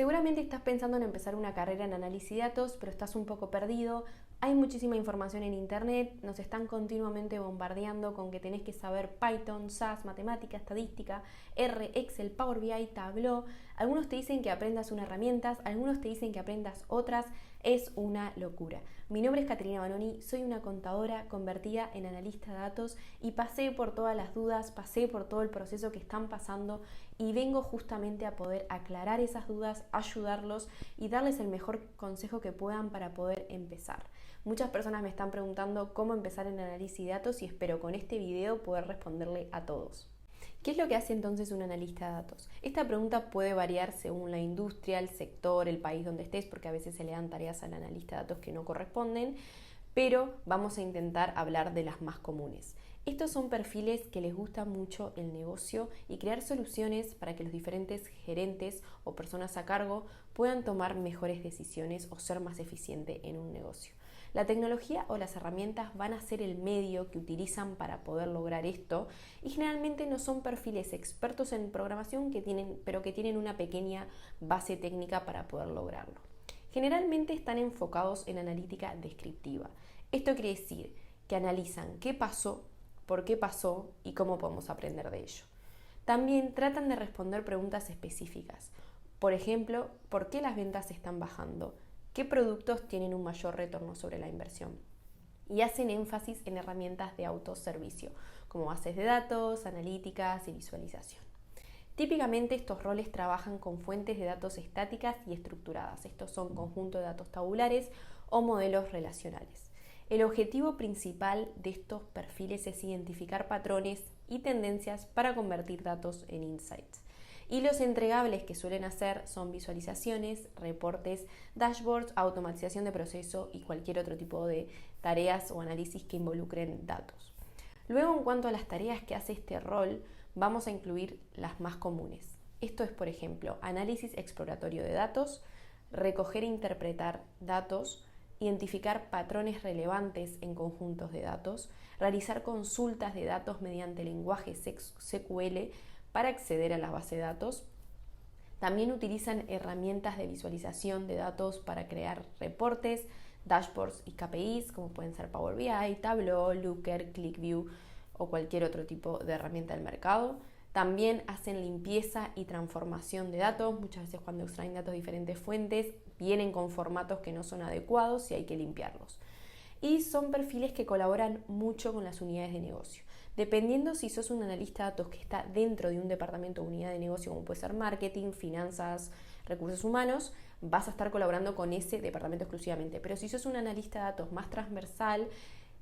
Seguramente estás pensando en empezar una carrera en análisis de datos, pero estás un poco perdido. Hay muchísima información en internet, nos están continuamente bombardeando con que tenés que saber Python, SAS, matemática, estadística, R, Excel, Power BI, Tableau. Algunos te dicen que aprendas unas herramientas, algunos te dicen que aprendas otras. Es una locura. Mi nombre es Caterina Banoni, soy una contadora convertida en analista de datos y pasé por todas las dudas, pasé por todo el proceso que están pasando y vengo justamente a poder aclarar esas dudas, ayudarlos y darles el mejor consejo que puedan para poder empezar. Muchas personas me están preguntando cómo empezar en análisis de datos y espero con este video poder responderle a todos. ¿Qué es lo que hace entonces un analista de datos? Esta pregunta puede variar según la industria, el sector, el país donde estés, porque a veces se le dan tareas al analista de datos que no corresponden, pero vamos a intentar hablar de las más comunes. Estos son perfiles que les gusta mucho el negocio y crear soluciones para que los diferentes gerentes o personas a cargo puedan tomar mejores decisiones o ser más eficientes en un negocio. La tecnología o las herramientas van a ser el medio que utilizan para poder lograr esto y generalmente no son perfiles expertos en programación pero que tienen una pequeña base técnica para poder lograrlo. Generalmente están enfocados en analítica descriptiva. Esto quiere decir que analizan qué pasó, por qué pasó y cómo podemos aprender de ello. También tratan de responder preguntas específicas. Por ejemplo, ¿por qué las ventas están bajando? ¿Qué productos tienen un mayor retorno sobre la inversión? Y hacen énfasis en herramientas de autoservicio, como bases de datos, analíticas y visualización. Típicamente estos roles trabajan con fuentes de datos estáticas y estructuradas. Estos son conjuntos de datos tabulares o modelos relacionales. El objetivo principal de estos perfiles es identificar patrones y tendencias para convertir datos en insights. Y los entregables que suelen hacer son visualizaciones, reportes, dashboards, automatización de proceso y cualquier otro tipo de tareas o análisis que involucren datos. Luego, en cuanto a las tareas que hace este rol, vamos a incluir las más comunes. Esto es, por ejemplo, análisis exploratorio de datos, recoger e interpretar datos, identificar patrones relevantes en conjuntos de datos, realizar consultas de datos mediante lenguaje SQL para acceder a la base de datos. También utilizan herramientas de visualización de datos para crear reportes, dashboards y KPIs, como pueden ser Power BI, Tableau, Looker, ClickView o cualquier otro tipo de herramienta del mercado. También hacen limpieza y transformación de datos. Muchas veces cuando extraen datos de diferentes fuentes vienen con formatos que no son adecuados y hay que limpiarlos. Y son perfiles que colaboran mucho con las unidades de negocio. Dependiendo si sos un analista de datos que está dentro de un departamento o unidad de negocio, como puede ser marketing, finanzas, recursos humanos, vas a estar colaborando con ese departamento exclusivamente. Pero si sos un analista de datos más transversal,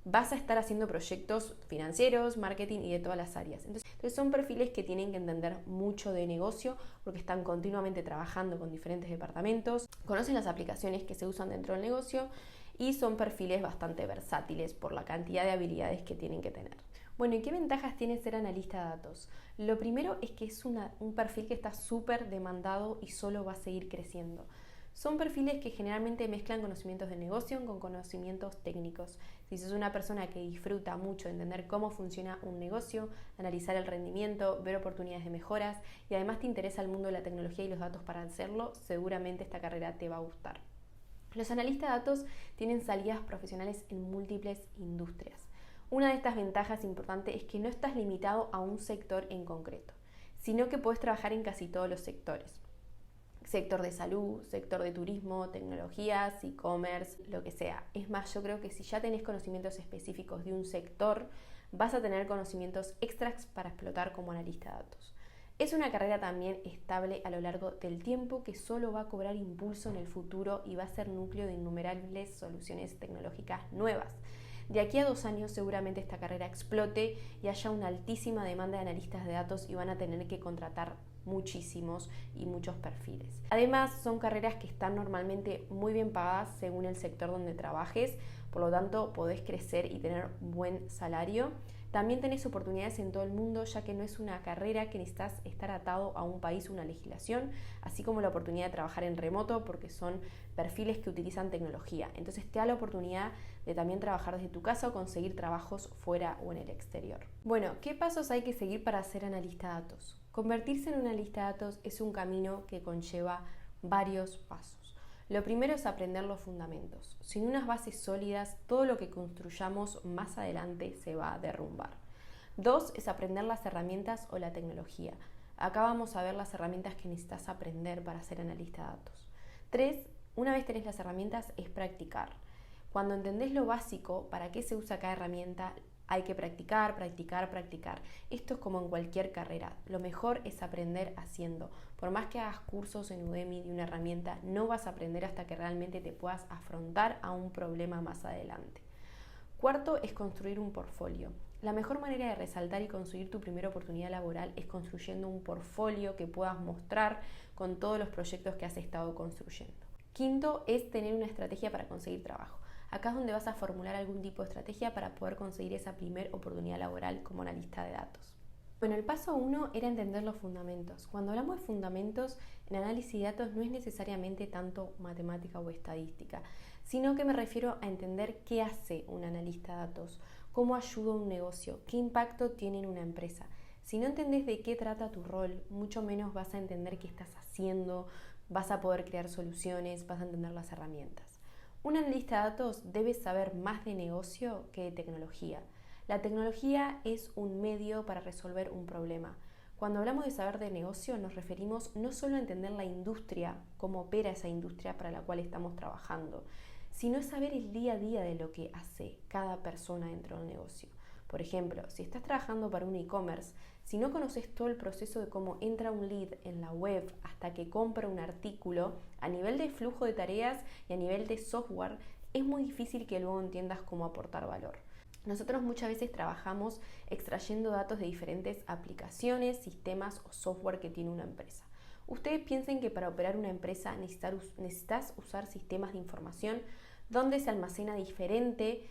vas a estar haciendo proyectos financieros, marketing y de todas las áreas. Entonces son perfiles que tienen que entender mucho de negocio porque están continuamente trabajando con diferentes departamentos, conocen las aplicaciones que se usan dentro del negocio y son perfiles bastante versátiles por la cantidad de habilidades que tienen que tener. Bueno, ¿y qué ventajas tiene ser analista de datos? Lo primero es que es un perfil que está súper demandado y solo va a seguir creciendo. Son perfiles que generalmente mezclan conocimientos de negocio con conocimientos técnicos. Si sos una persona que disfruta mucho entender cómo funciona un negocio, analizar el rendimiento, ver oportunidades de mejoras y además te interesa el mundo de la tecnología y los datos para hacerlo, seguramente esta carrera te va a gustar. Los analistas de datos tienen salidas profesionales en múltiples industrias. Una de estas ventajas importantes es que no estás limitado a un sector en concreto, sino que puedes trabajar en casi todos los sectores. Sector de salud, sector de turismo, tecnologías, e-commerce, lo que sea. Es más, yo creo que si ya tenés conocimientos específicos de un sector, vas a tener conocimientos extras para explotar como analista de datos. Es una carrera también estable a lo largo del tiempo que solo va a cobrar impulso en el futuro y va a ser núcleo de innumerables soluciones tecnológicas nuevas. De aquí a 2 años seguramente esta carrera explote y haya una altísima demanda de analistas de datos y van a tener que contratar muchísimos y muchos perfiles. Además, son carreras que están normalmente muy bien pagadas según el sector donde trabajes, por lo tanto podés crecer y tener buen salario. También tenés oportunidades en todo el mundo, ya que no es una carrera que necesitas estar atado a un país o una legislación, así como la oportunidad de trabajar en remoto, porque son perfiles que utilizan tecnología. Entonces te da la oportunidad de también trabajar desde tu casa o conseguir trabajos fuera o en el exterior. Bueno, ¿qué pasos hay que seguir para ser analista de datos? Convertirse en un analista de datos es un camino que conlleva varios pasos. Lo primero es aprender los fundamentos. Sin unas bases sólidas, todo lo que construyamos más adelante se va a derrumbar. 2 es aprender las herramientas o la tecnología. Acá vamos a ver las herramientas que necesitas aprender para ser analista de datos. 3, una vez tenés las herramientas, es practicar. Cuando entendés lo básico, para qué se usa cada herramienta, hay que practicar, practicar, practicar. Esto es como en cualquier carrera. Lo mejor es aprender haciendo. Por más que hagas cursos en Udemy de una herramienta, no vas a aprender hasta que realmente te puedas afrontar a un problema más adelante. 4 es construir un portfolio. La mejor manera de resaltar y conseguir tu primera oportunidad laboral es construyendo un portfolio que puedas mostrar con todos los proyectos que has estado construyendo. 5 es tener una estrategia para conseguir trabajo. Acá es donde vas a formular algún tipo de estrategia para poder conseguir esa primera oportunidad laboral como analista de datos. Bueno, el paso 1 era entender los fundamentos. Cuando hablamos de fundamentos, en análisis de datos no es necesariamente tanto matemática o estadística, sino que me refiero a entender qué hace un analista de datos, cómo ayuda a un negocio, qué impacto tiene en una empresa. Si no entendés de qué trata tu rol, mucho menos vas a entender qué estás haciendo, vas a poder crear soluciones, vas a entender las herramientas. Un analista de datos debe saber más de negocio que de tecnología. La tecnología es un medio para resolver un problema. Cuando hablamos de saber de negocio nos referimos no solo a entender la industria, cómo opera esa industria para la cual estamos trabajando, sino saber el día a día de lo que hace cada persona dentro del negocio. Por ejemplo, si estás trabajando para un e-commerce, si no conoces todo el proceso de cómo entra un lead en la web hasta que compra un artículo, a nivel de flujo de tareas y a nivel de software, es muy difícil que luego entiendas cómo aportar valor. Nosotros muchas veces trabajamos extrayendo datos de diferentes aplicaciones, sistemas o software que tiene una empresa. Ustedes piensen que para operar una empresa necesitas usar sistemas de información donde se almacena diferente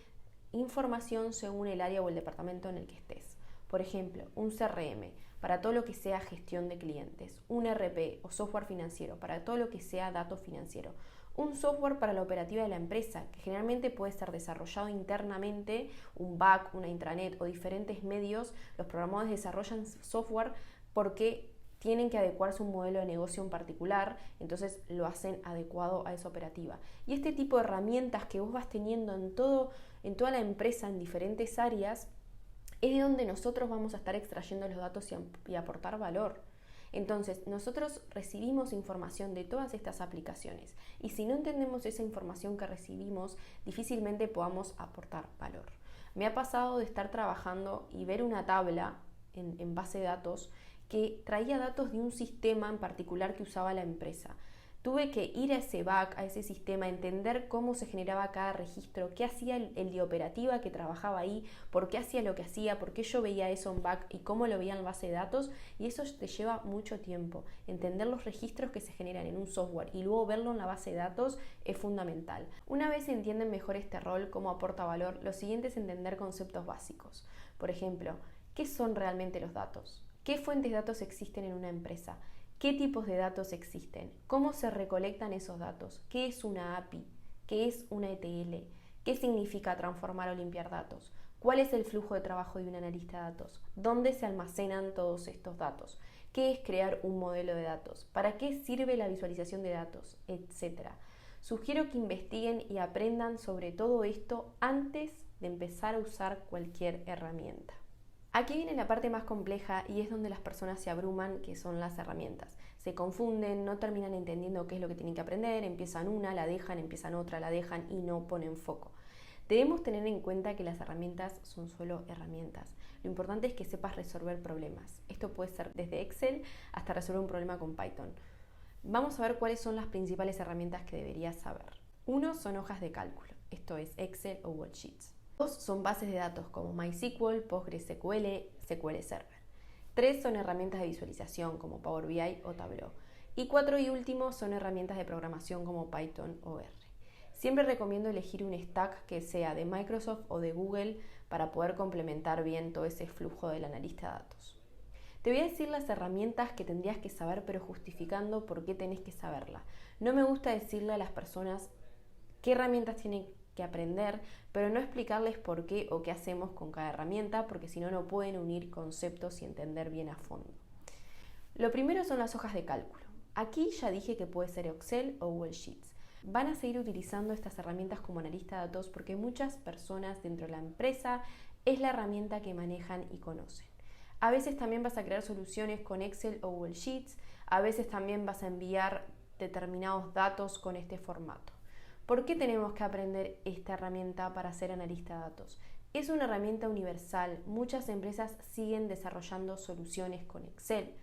información según el área o el departamento en el que estés. Por ejemplo, un CRM para todo lo que sea gestión de clientes, un ERP o software financiero para todo lo que sea datos financieros, un software para la operativa de la empresa, que generalmente puede ser desarrollado internamente, un back, una intranet o diferentes medios. Los programadores desarrollan software porque tienen que adecuarse a un modelo de negocio en particular, entonces lo hacen adecuado a esa operativa. Y este tipo de herramientas que vos vas teniendo en toda la empresa, en diferentes áreas, es de donde nosotros vamos a estar extrayendo los datos y aportar valor. Entonces, nosotros recibimos información de todas estas aplicaciones y si no entendemos esa información que recibimos, difícilmente podamos aportar valor. Me ha pasado de estar trabajando y ver una tabla en base de datos que traía datos de un sistema en particular que usaba la empresa. Tuve que ir a ese back, a ese sistema, entender cómo se generaba cada registro, qué hacía el de operativa que trabajaba ahí, por qué hacía lo que hacía, por qué yo veía eso en back y cómo lo veía en base de datos, y eso te lleva mucho tiempo. Entender los registros que se generan en un software y luego verlo en la base de datos es fundamental. Una vez entienden mejor este rol, cómo aporta valor, lo siguiente es entender conceptos básicos. Por ejemplo, ¿qué son realmente los datos? ¿Qué fuentes de datos existen en una empresa? ¿Qué tipos de datos existen? ¿Cómo se recolectan esos datos? ¿Qué es una API? ¿Qué es una ETL? ¿Qué significa transformar o limpiar datos? ¿Cuál es el flujo de trabajo de un analista de datos? ¿Dónde se almacenan todos estos datos? ¿Qué es crear un modelo de datos? ¿Para qué sirve la visualización de datos? Etcétera. Sugiero que investiguen y aprendan sobre todo esto antes de empezar a usar cualquier herramienta. Aquí viene la parte más compleja y es donde las personas se abruman, que son las herramientas. Se confunden, no terminan entendiendo qué es lo que tienen que aprender, empiezan una, la dejan, empiezan otra, la dejan y no ponen foco. Debemos tener en cuenta que las herramientas son solo herramientas. Lo importante es que sepas resolver problemas. Esto puede ser desde Excel hasta resolver un problema con Python. Vamos a ver cuáles son las principales herramientas que deberías saber. 1 son hojas de cálculo, esto es Excel o Worksheets. 2 son bases de datos como MySQL, PostgreSQL, SQL Server. 3 son herramientas de visualización como Power BI o Tableau. Y 4 y último son herramientas de programación como Python o R. Siempre recomiendo elegir un stack que sea de Microsoft o de Google para poder complementar bien todo ese flujo del analista de datos. Te voy a decir las herramientas que tendrías que saber, pero justificando por qué tenés que saberla. No me gusta decirle a las personas qué herramientas tienen que aprender, pero no explicarles por qué o qué hacemos con cada herramienta, porque si no, no pueden unir conceptos y entender bien a fondo. Lo primero son las hojas de cálculo. Aquí ya dije que puede ser Excel o Google Sheets. Van a seguir utilizando estas herramientas como analista de datos porque muchas personas dentro de la empresa es la herramienta que manejan y conocen. A veces también vas a crear soluciones con Excel o Google Sheets, a veces también vas a enviar determinados datos con este formato. ¿Por qué tenemos que aprender esta herramienta para ser analista de datos? Es una herramienta universal. Muchas empresas siguen desarrollando soluciones con Excel.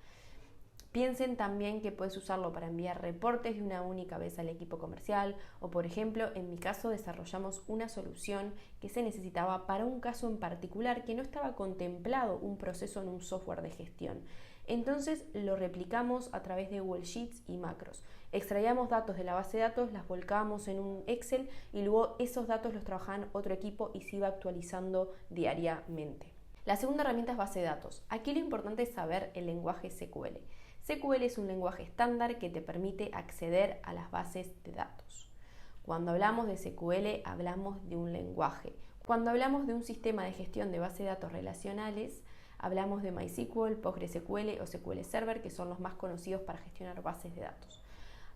Piensen también que puedes usarlo para enviar reportes de una única vez al equipo comercial o, por ejemplo, en mi caso desarrollamos una solución que se necesitaba para un caso en particular que no estaba contemplado un proceso en un software de gestión. Entonces lo replicamos a través de Google Sheets y macros. Extraíamos datos de la base de datos, las volcábamos en un Excel y luego esos datos los trabajaban otro equipo y se iba actualizando diariamente. La segunda herramienta es base de datos. Aquí lo importante es saber el lenguaje SQL. SQL es un lenguaje estándar que te permite acceder a las bases de datos. Cuando hablamos de SQL, hablamos de un lenguaje. Cuando hablamos de un sistema de gestión de bases de datos relacionales, hablamos de MySQL, PostgreSQL o SQL Server, que son los más conocidos para gestionar bases de datos.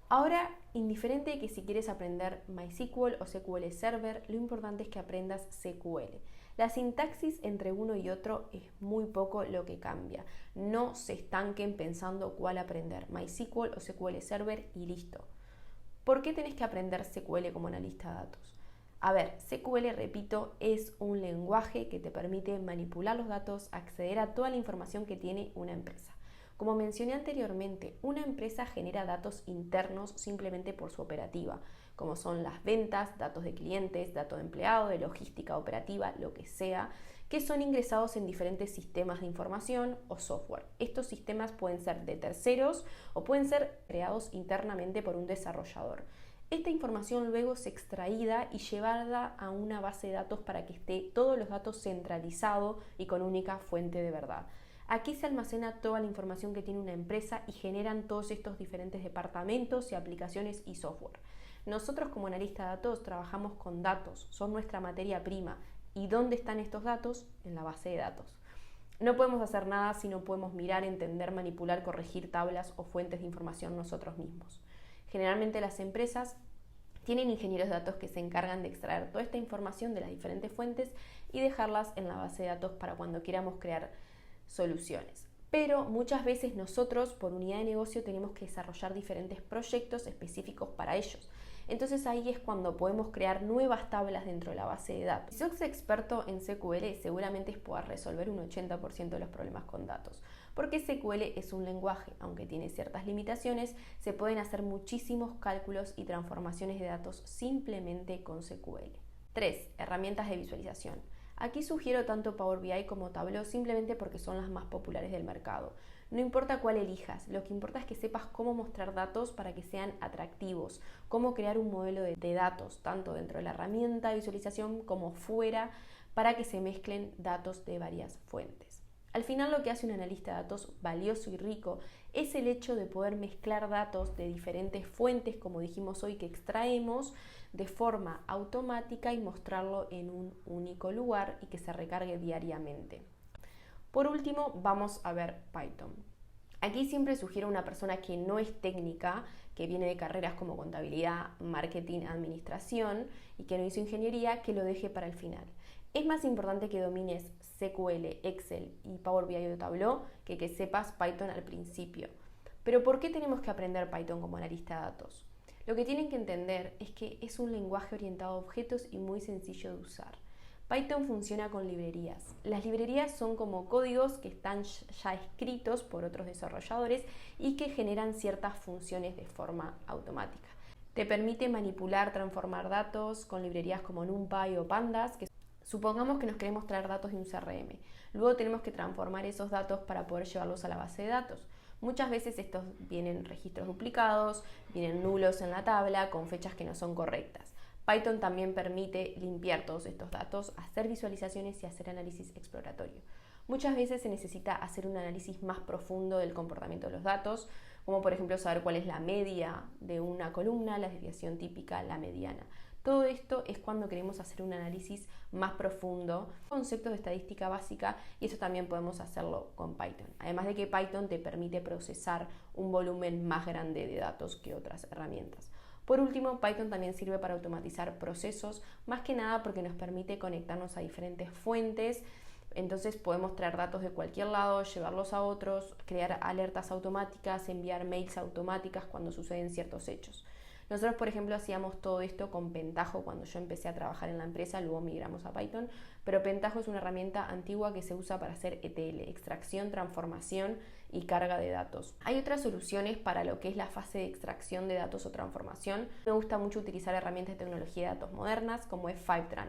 Ahora, indiferente de que si quieres aprender MySQL o SQL Server, lo importante es que aprendas SQL. La sintaxis entre uno y otro es muy poco lo que cambia. No se estanquen pensando cuál aprender, MySQL o SQL Server y listo. ¿Por qué tenés que aprender SQL como analista de datos? A ver, SQL, repito, es un lenguaje que te permite manipular los datos, acceder a toda la información que tiene una empresa. Como mencioné anteriormente, una empresa genera datos internos simplemente por su operativa, como son las ventas, datos de clientes, datos de empleado, de logística operativa, lo que sea, que son ingresados en diferentes sistemas de información o software. Estos sistemas pueden ser de terceros o pueden ser creados internamente por un desarrollador. Esta información luego es extraída y llevada a una base de datos para que esté todos los datos centralizado y con única fuente de verdad. Aquí se almacena toda la información que tiene una empresa y generan todos estos diferentes departamentos y aplicaciones y software. Nosotros como analistas de datos trabajamos con datos, son nuestra materia prima. ¿Y dónde están estos datos? En la base de datos. No podemos hacer nada si no podemos mirar, entender, manipular, corregir tablas o fuentes de información nosotros mismos. Generalmente las empresas tienen ingenieros de datos que se encargan de extraer toda esta información de las diferentes fuentes y dejarlas en la base de datos para cuando queramos crear soluciones. Pero muchas veces nosotros por unidad de negocio tenemos que desarrollar diferentes proyectos específicos para ellos. Entonces ahí es cuando podemos crear nuevas tablas dentro de la base de datos. Si sos experto en SQL, seguramente puedas resolver un 80% de los problemas con datos. Porque SQL es un lenguaje, aunque tiene ciertas limitaciones, se pueden hacer muchísimos cálculos y transformaciones de datos simplemente con SQL. 3. Herramientas de visualización. Aquí sugiero tanto Power BI como Tableau simplemente porque son las más populares del mercado. No importa cuál elijas, lo que importa es que sepas cómo mostrar datos para que sean atractivos, cómo crear un modelo de datos, tanto dentro de la herramienta de visualización como fuera, para que se mezclen datos de varias fuentes. Al final lo que hace un analista de datos valioso y rico es el hecho de poder mezclar datos de diferentes fuentes, como dijimos hoy, que extraemos de forma automática y mostrarlo en un único lugar y que se recargue diariamente. Por último, vamos a ver Python. Aquí siempre sugiero a una persona que no es técnica, que viene de carreras como contabilidad, marketing, administración y que no hizo ingeniería, que lo deje para el final. Es más importante que domines SQL, Excel y Power BI o Tableau que sepas Python al principio. Pero ¿por qué tenemos que aprender Python como analista de datos? Lo que tienen que entender es que es un lenguaje orientado a objetos y muy sencillo de usar. Python funciona con librerías. Las librerías son como códigos que están ya escritos por otros desarrolladores y que generan ciertas funciones de forma automática. Te permite manipular, transformar datos con librerías como NumPy o Pandas, que supongamos que nos queremos traer datos de un CRM. Luego tenemos que transformar esos datos para poder llevarlos a la base de datos. Muchas veces estos vienen registros duplicados, vienen nulos en la tabla con fechas que no son correctas. Python también permite limpiar todos estos datos, hacer visualizaciones y hacer análisis exploratorio. Muchas veces se necesita hacer un análisis más profundo del comportamiento de los datos, como por ejemplo saber cuál es la media de una columna, la desviación típica, la mediana. Todo esto es cuando queremos hacer un análisis más profundo, conceptos de estadística básica, y eso también podemos hacerlo con Python. Además de que Python te permite procesar un volumen más grande de datos que otras herramientas. Por último, Python también sirve para automatizar procesos, más que nada porque nos permite conectarnos a diferentes fuentes. Entonces podemos traer datos de cualquier lado, llevarlos a otros, crear alertas automáticas, enviar mails automáticas cuando suceden ciertos hechos. Nosotros, por ejemplo, hacíamos todo esto con Pentaho cuando yo empecé a trabajar en la empresa, luego migramos a Python, pero Pentaho es una herramienta antigua que se usa para hacer ETL, extracción, transformación y carga de datos. Hay otras soluciones para lo que es la fase de extracción de datos o transformación. Me gusta mucho utilizar herramientas de tecnología de datos modernas como es Fivetran.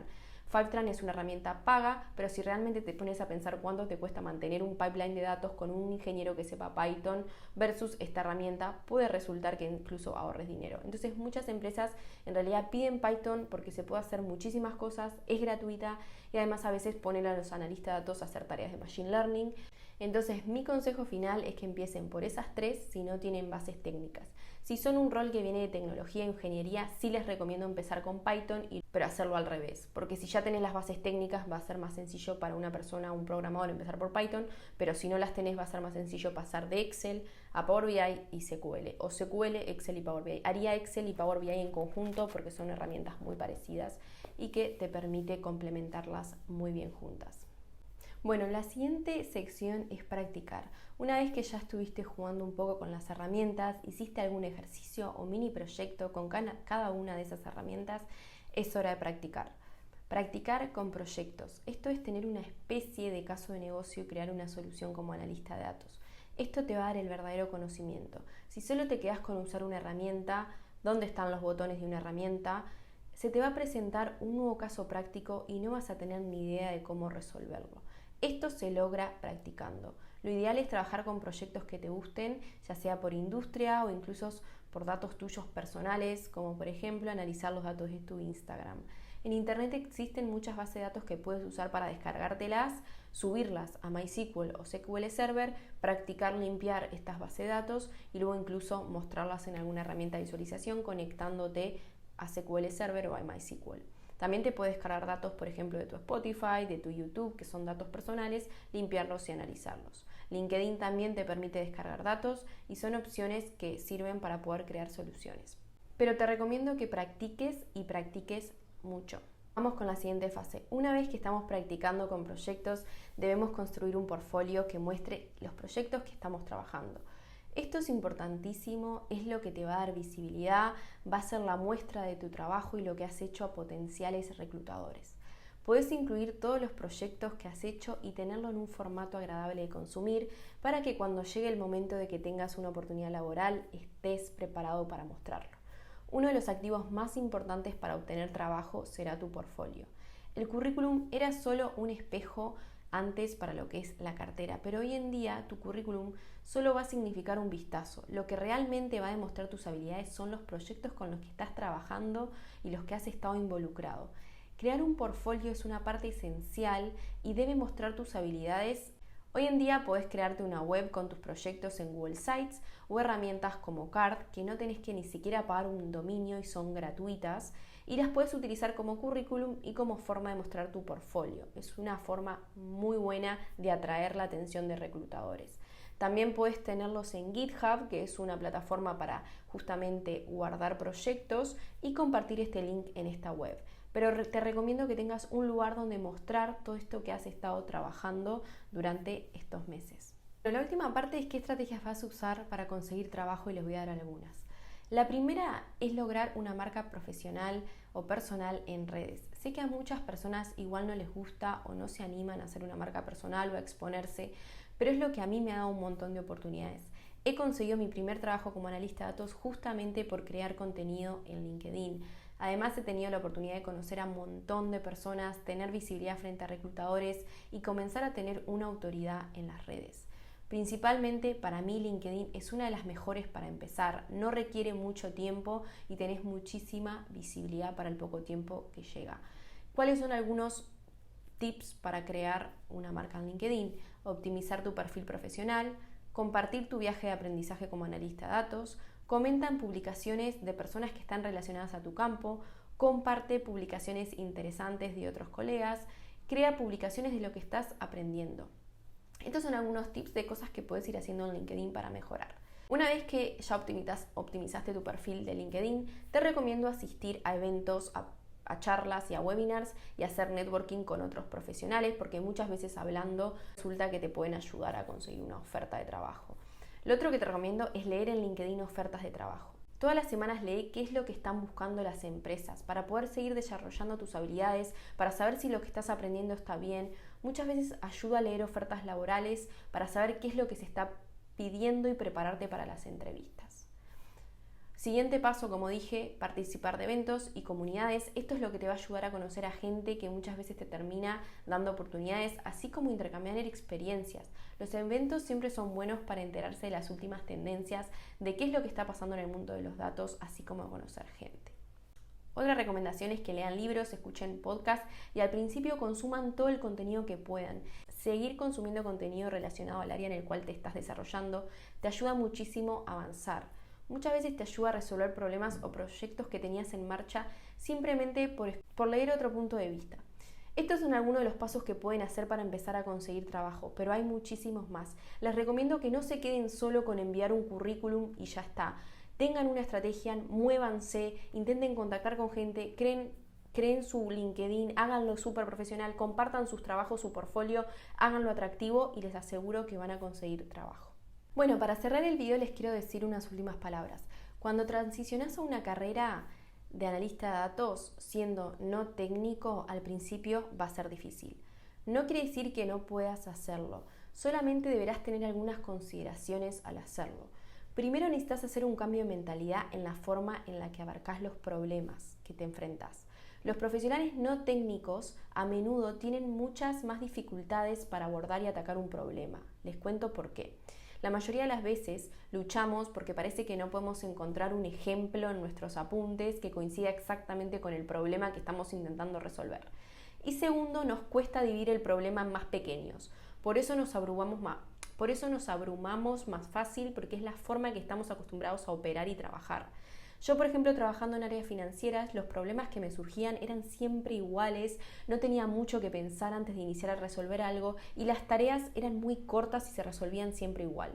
Fivetran es una herramienta paga, pero si realmente te pones a pensar cuánto te cuesta mantener un pipeline de datos con un ingeniero que sepa Python versus esta herramienta, puede resultar que incluso ahorres dinero. Entonces muchas empresas en realidad piden Python porque se puede hacer muchísimas cosas, es gratuita y además a veces ponen a los analistas de datos a hacer tareas de machine learning. Entonces mi consejo final es que empiecen por esas tres si no tienen bases técnicas. Si son un rol que viene de tecnología e ingeniería, sí les recomiendo empezar con Python, pero hacerlo al revés, porque si ya tenés las bases técnicas va a ser más sencillo para una persona, un programador, empezar por Python, pero si no las tenés va a ser más sencillo pasar de Excel a Power BI y SQL, o SQL, Excel y Power BI. Haría Excel y Power BI en conjunto porque son herramientas muy parecidas y que te permite complementarlas muy bien juntas. Bueno, la siguiente sección es practicar. Una vez que ya estuviste jugando un poco con las herramientas, hiciste algún ejercicio o mini proyecto con cada una de esas herramientas, es hora de practicar. Practicar con proyectos. Esto es tener una especie de caso de negocio y crear una solución como analista de datos. Esto te va a dar el verdadero conocimiento. Si solo te quedas con usar una herramienta, ¿dónde están los botones de una herramienta? Se te va a presentar un nuevo caso práctico y no vas a tener ni idea de cómo resolverlo. Esto se logra practicando. Lo ideal es trabajar con proyectos que te gusten, ya sea por industria o incluso por datos tuyos personales, como por ejemplo analizar los datos de tu Instagram. En Internet existen muchas bases de datos que puedes usar para descargártelas, subirlas a MySQL o SQL Server, practicar limpiar estas bases de datos y luego incluso mostrarlas en alguna herramienta de visualización conectándote a SQL Server o a MySQL. También te puedes cargar datos, por ejemplo, de tu Spotify, de tu YouTube, que son datos personales, limpiarlos y analizarlos. LinkedIn también te permite descargar datos y son opciones que sirven para poder crear soluciones. Pero te recomiendo que practiques y practiques mucho. Vamos con la siguiente fase. Una vez que estamos practicando con proyectos, debemos construir un portfolio que muestre los proyectos que estamos trabajando. Esto es importantísimo, es lo que te va a dar visibilidad, va a ser la muestra de tu trabajo y lo que has hecho a potenciales reclutadores. Puedes incluir todos los proyectos que has hecho y tenerlo en un formato agradable de consumir para que cuando llegue el momento de que tengas una oportunidad laboral estés preparado para mostrarlo. Uno de los activos más importantes para obtener trabajo será tu portfolio. El currículum era solo un espejo antes para lo que es la cartera, pero hoy en día tu currículum solo va a significar un vistazo. Lo que realmente va a demostrar tus habilidades son los proyectos con los que estás trabajando y los que has estado involucrado. Crear un portfolio es una parte esencial y debe mostrar tus habilidades. Hoy en día podés crearte una web con tus proyectos en Google Sites o herramientas como Card que no tenés que ni siquiera pagar un dominio y son gratuitas y las puedes utilizar como currículum y como forma de mostrar tu portfolio. Es una forma muy buena de atraer la atención de reclutadores. También puedes tenerlos en GitHub, que es una plataforma para justamente guardar proyectos y compartir este link en esta web. Pero te recomiendo que tengas un lugar donde mostrar todo esto que has estado trabajando durante estos meses. Pero la última parte es qué estrategias vas a usar para conseguir trabajo y les voy a dar algunas. La primera es lograr una marca profesional o personal en redes. Sé que a muchas personas igual no les gusta o no se animan a hacer una marca personal o a exponerse, pero es lo que a mí me ha dado un montón de oportunidades. He conseguido mi primer trabajo como analista de datos justamente por crear contenido en LinkedIn. Además he tenido la oportunidad de conocer a un montón de personas, tener visibilidad frente a reclutadores y comenzar a tener una autoridad en las redes. Principalmente para mí LinkedIn es una de las mejores para empezar, no requiere mucho tiempo y tenés muchísima visibilidad para el poco tiempo que llega. ¿Cuáles son algunos tips para crear una marca en LinkedIn? Optimizar tu perfil profesional, compartir tu viaje de aprendizaje como analista de datos, comenta en publicaciones de personas que están relacionadas a tu campo, comparte publicaciones interesantes de otros colegas, crea publicaciones de lo que estás aprendiendo. Estos son algunos tips de cosas que puedes ir haciendo en LinkedIn para mejorar. Una vez que ya optimizaste tu perfil de LinkedIn, te recomiendo asistir a eventos, a charlas y a webinars y hacer networking con otros profesionales, porque muchas veces hablando resulta que te pueden ayudar a conseguir una oferta de trabajo. Lo otro que te recomiendo es leer en LinkedIn ofertas de trabajo. Todas las semanas lee qué es lo que están buscando las empresas para poder seguir desarrollando tus habilidades, para saber si lo que estás aprendiendo está bien. Muchas veces ayuda a leer ofertas laborales para saber qué es lo que se está pidiendo y prepararte para las entrevistas. Siguiente paso, como dije, participar de eventos y comunidades. Esto es lo que te va a ayudar a conocer a gente que muchas veces te termina dando oportunidades, así como intercambiar experiencias. Los eventos siempre son buenos para enterarse de las últimas tendencias, de qué es lo que está pasando en el mundo de los datos, así como conocer gente. Otra recomendación es que lean libros, escuchen podcasts y al principio consuman todo el contenido que puedan. Seguir consumiendo contenido relacionado al área en el cual te estás desarrollando te ayuda muchísimo a avanzar. Muchas veces te ayuda a resolver problemas o proyectos que tenías en marcha simplemente por leer otro punto de vista. Estos son algunos de los pasos que pueden hacer para empezar a conseguir trabajo, pero hay muchísimos más. Les recomiendo que no se queden solo con enviar un currículum y ya está. Tengan una estrategia, muévanse, intenten contactar con gente, creen su LinkedIn, háganlo súper profesional, compartan sus trabajos, su portfolio, háganlo atractivo y les aseguro que van a conseguir trabajo. Bueno, para cerrar el video les quiero decir unas últimas palabras. Cuando transicionás a una carrera de analista de datos siendo no técnico, al principio va a ser difícil. No quiere decir que no puedas hacerlo, solamente deberás tener algunas consideraciones al hacerlo. Primero necesitas hacer un cambio de mentalidad en la forma en la que abarcás los problemas que te enfrentas. Los profesionales no técnicos a menudo tienen muchas más dificultades para abordar y atacar un problema. Les cuento por qué. La mayoría de las veces luchamos porque parece que no podemos encontrar un ejemplo en nuestros apuntes que coincida exactamente con el problema que estamos intentando resolver. Y segundo, nos cuesta dividir el problema en más pequeños. Por eso nos abrumamos más fácil, porque es la forma que estamos acostumbrados a operar y trabajar. Yo, por ejemplo, trabajando en áreas financieras, los problemas que me surgían eran siempre iguales, no tenía mucho que pensar antes de iniciar a resolver algo y las tareas eran muy cortas y se resolvían siempre igual.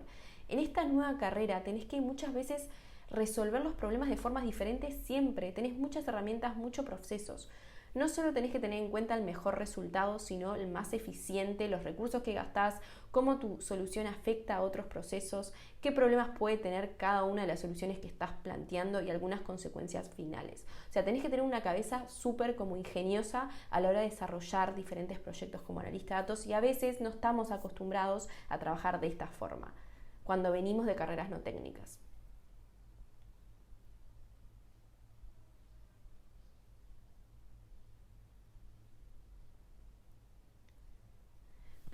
En esta nueva carrera tenés que muchas veces resolver los problemas de formas diferentes siempre, tenés muchas herramientas, muchos procesos. No solo tenés que tener en cuenta el mejor resultado, sino el más eficiente, los recursos que gastás, cómo tu solución afecta a otros procesos, qué problemas puede tener cada una de las soluciones que estás planteando y algunas consecuencias finales. O sea, tenés que tener una cabeza súper como ingeniosa a la hora de desarrollar diferentes proyectos como analista de datos y a veces no estamos acostumbrados a trabajar de esta forma cuando venimos de carreras no técnicas.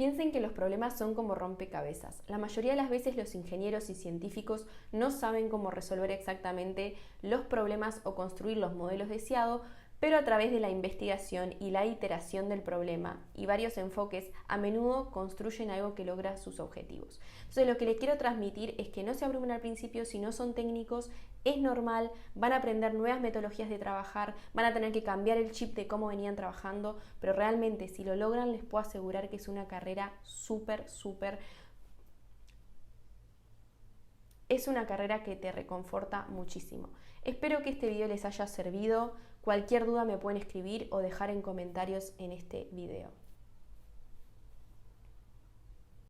Piensen que los problemas son como rompecabezas. La mayoría de las veces los ingenieros y científicos no saben cómo resolver exactamente los problemas o construir los modelos deseados, pero a través de la investigación y la iteración del problema y varios enfoques, a menudo construyen algo que logra sus objetivos. Entonces, lo que les quiero transmitir es que no se abrumen al principio, si no son técnicos, es normal, van a aprender nuevas metodologías de trabajar, van a tener que cambiar el chip de cómo venían trabajando, pero realmente si lo logran les puedo asegurar que es una carrera es una carrera que te reconforta muchísimo. Espero que este video les haya servido. Cualquier duda me pueden escribir o dejar en comentarios en este video.